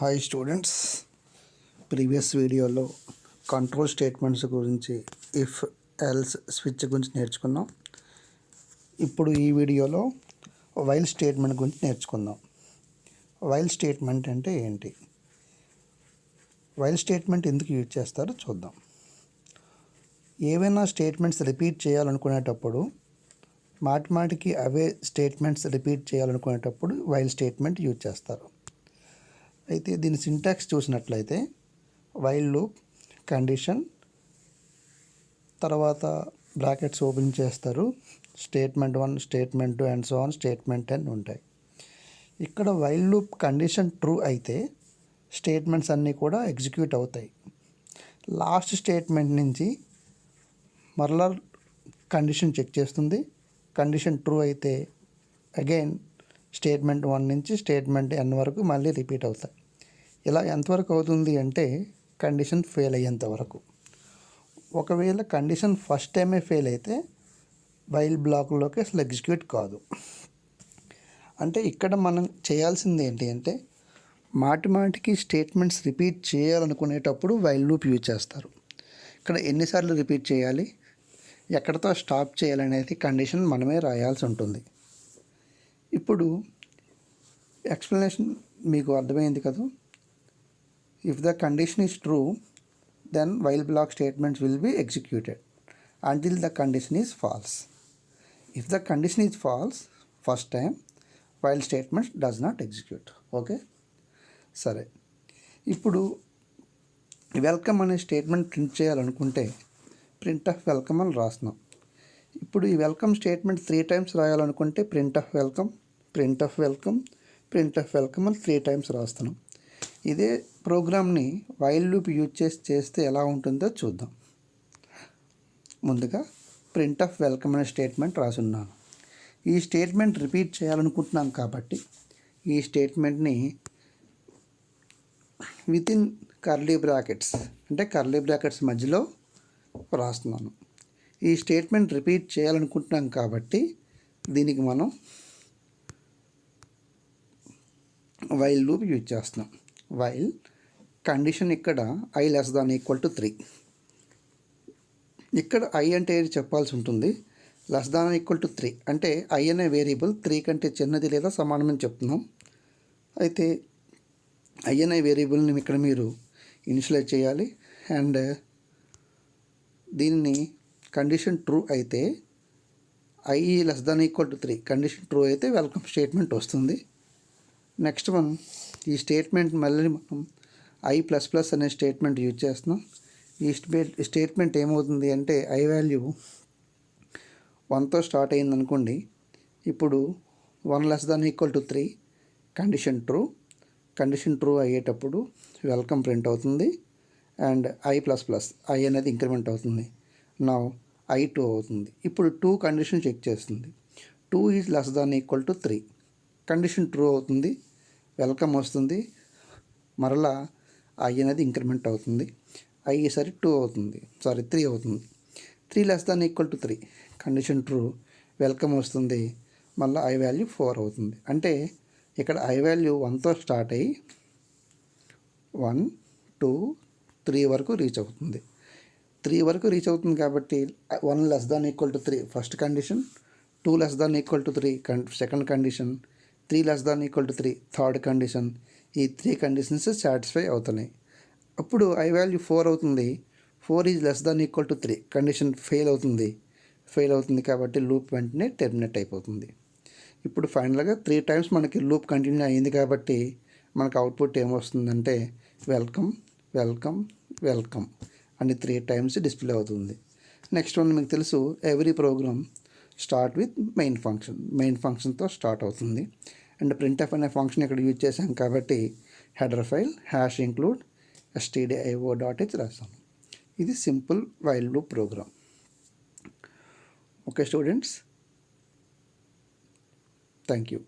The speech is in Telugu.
హాయ్ స్టూడెంట్స్, ప్రీవియస్ వీడియోలో కంట్రోల్ స్టేట్మెంట్స్ గురించి ఇఫ్ ఎల్స్ స్విచ్ గురించి నేర్చుకున్నాం. ఇప్పుడు ఈ వీడియోలో వైల్ స్టేట్మెంట్ గురించి నేర్చుకుందాం. వైల్ స్టేట్మెంట్ అంటే ఏంటి, వైల్ స్టేట్మెంట్ ఎందుకు యూజ్ చేస్తారో చూద్దాం. ఏవైనా స్టేట్మెంట్స్ రిపీట్ చేయాలనుకునేటప్పుడు మాటిమాటికి అవే స్టేట్మెంట్స్ రిపీట్ చేయాలనుకునేటప్పుడు వైల్ స్టేట్మెంట్ యూజ్ చేస్తారు. అయితే దీని సింటాక్స్ చూసినట్లయితే వైల్ లూప్, కండిషన్, తర్వాత బ్రాకెట్స్ ఓపెన్ చేస్తారు, statement 1, statement 2 and so on, statement 10 ఉంటాయి. ఇక్కడ వైల్ లూప్ కండిషన్ ట్రూ అయితే స్టేట్మెంట్స్ అన్నీ కూడా ఎగ్జిక్యూట్ అవుతాయి. లాస్ట్ స్టేట్మెంట్ నుంచి మరలా కండిషన్ చెక్ చేస్తుంది. కండిషన్ ట్రూ అయితే అగైన్ స్టేట్మెంట్ 1 నుంచి స్టేట్మెంట్ n వరకు మళ్ళీ రిపీట్ అవుతాయి. ఇలా ఎంతవరకు అవుతుంది అంటే కండిషన్ ఫెయిల్ అయ్యేంత వరకు. ఒకవేళ కండిషన్ ఫస్ట్ టైమే ఫెయిల్ అయితే వైల్ బ్లాక్లోకి అసలు ఎగ్జిక్యూట్ కాదు. అంటే ఇక్కడ మనం చేయాల్సింది ఏంటి అంటే మాటిమాటికి స్టేట్మెంట్స్ రిపీట్ చేయాలనుకునేటప్పుడు వైల్ లూప్ యూజ్ చేస్తారు. ఇక్కడ ఎన్నిసార్లు రిపీట్ చేయాలి, ఎక్కడితో స్టాప్ చేయాలనేది కండిషన్ మనమే రాయాల్సి ఉంటుంది. ఇప్పుడు ఎక్స్ప్లెనేషన్ మీకు అర్థమైంది కదా. If the condition is true then while block statements will be executed until the condition is false. If the condition is false first time while statements does not execute. Okay, సరే. ఇప్పుడు వెల్కమ్ అనే స్టేట్మెంట్ ప్రింట్ చేయాలనుకుంటే ప్రింట్ ఆఫ్ వెల్కమ్ అని రాస్తున్నాం. ఇప్పుడు ఈ వెల్కమ్ స్టేట్మెంట్ 3 టైమ్స్ రాయాలనుకుంటే print of welcome, print of welcome, print of welcome అని 3 టైమ్స్ రాస్తున్నాం. ఇదే ప్రోగ్రామ్ని వైల్ లూప్ యూజ్ చేస్తే ఎలా ఉంటుందో చూద్దాం. ముందుగా ప్రింట్ ఆఫ్ వెల్కమ్ అనే స్టేట్మెంట్ రాసున్నాను. ఈ స్టేట్మెంట్ రిపీట్ చేయాలనుకుంటున్నాం కాబట్టి ఈ స్టేట్మెంట్ని వితిన్ కర్లీ బ్రాకెట్స్ అంటే కర్లీ బ్రాకెట్స్ మధ్యలో రాస్తున్నాను. ఈ స్టేట్మెంట్ రిపీట్ చేయాలనుకుంటున్నాం కాబట్టి దీనికి మనం వైల్ లూప్ యూజ్ చేస్తున్నాం. వైల్ కండిషన్ ఇక్కడ i less than equal to 3. ఇక్కడ i అంటే ఏది చెప్పాల్సి ఉంటుంది. లెస్ దాన్ ఈక్వల్ టు 3 అంటే i అనే వేరియబుల్ 3 కంటే చిన్నది లేదా సమానమని చెప్తున్నాం. అయితే i అనే వేరియబుల్ని ఇక్కడ మీరు ఇనిషియలైజ్ చేయాలి. అండ్ దీన్ని కండిషన్ ట్రూ అయితే i less than equal to 3 condition true అయితే వెల్కమ్ స్టేట్మెంట్ వస్తుంది. నెక్స్ట్ వన్, ఈ స్టేట్మెంట్ మళ్ళీ మనం i ప్లస్ ప్లస్ అనే స్టేట్మెంట్ యూజ్ చేస్తున్నాం. ఈ స్టేట్మెంట్ ఏమవుతుంది అంటే i వాల్యూ 1తో స్టార్ట్ అయింది అనుకోండి. ఇప్పుడు 1 less than equal to 3 condition true అయ్యేటప్పుడు వెల్కమ్ ప్రింట్ అవుతుంది. And i plus plus i అనేది ఇంక్రిమెంట్ అవుతుంది. నౌ i 2 అవుతుంది. ఇప్పుడు 2 కండిషన్ చెక్ చేస్తుంది. 2 is less than equal to 3 condition true అవుతుంది, వెల్కమ్ వస్తుంది. మరలా i అనేది ఇంక్రిమెంట్ అవుతుంది. i సరి 3 అవుతుంది. 3 less than equal to 3 condition true, welcome వస్తుంది. మళ్ళీ i వాల్యూ 4 అవుతుంది. అంటే ఇక్కడ i వాల్యూ 1తో స్టార్ట్ అయ్యి 1, 2, 3 వరకు రీచ్ అవుతుంది. 3 వరకు రీచ్ అవుతుంది కాబట్టి 1 less than equal to 3 first condition, 2 less than equal to 3 second condition, 3 less than equal to 3 third condition. ఈ 3 కండిషన్స్ సాటిస్ఫై అవుతున్నాయి. అప్పుడు i వాల్యూ 4 అవుతుంది. 4 is less than equal to 3 condition fail అవుతుంది కాబట్టి లూప్ వెంటనే టెర్మినేట్ అయిపోతుంది. ఇప్పుడు ఫైనల్గా 3 టైమ్స్ మనకి లూప్ కంటిన్యూ అయ్యింది కాబట్టి మనకు అవుట్పుట్ ఏమొస్తుందంటే వెల్కమ్ వెల్కమ్ వెల్కమ్ అని 3 టైమ్స్ డిస్ప్లే అవుతుంది. నెక్స్ట్ వన్ మీకు తెలుసు, every program start with main ఫంక్షన్తో స్టార్ట్ అవుతుంది. అండ్ ప్రింట్ఎఫ్ అనే ఫంక్షన్ ఇక్కడ యూజ్ చేశాం కాబట్టి హెడర్ ఫైల్ #include stdio.h రాస్తాం. ఇది simple while loop program. Okay students, thank you.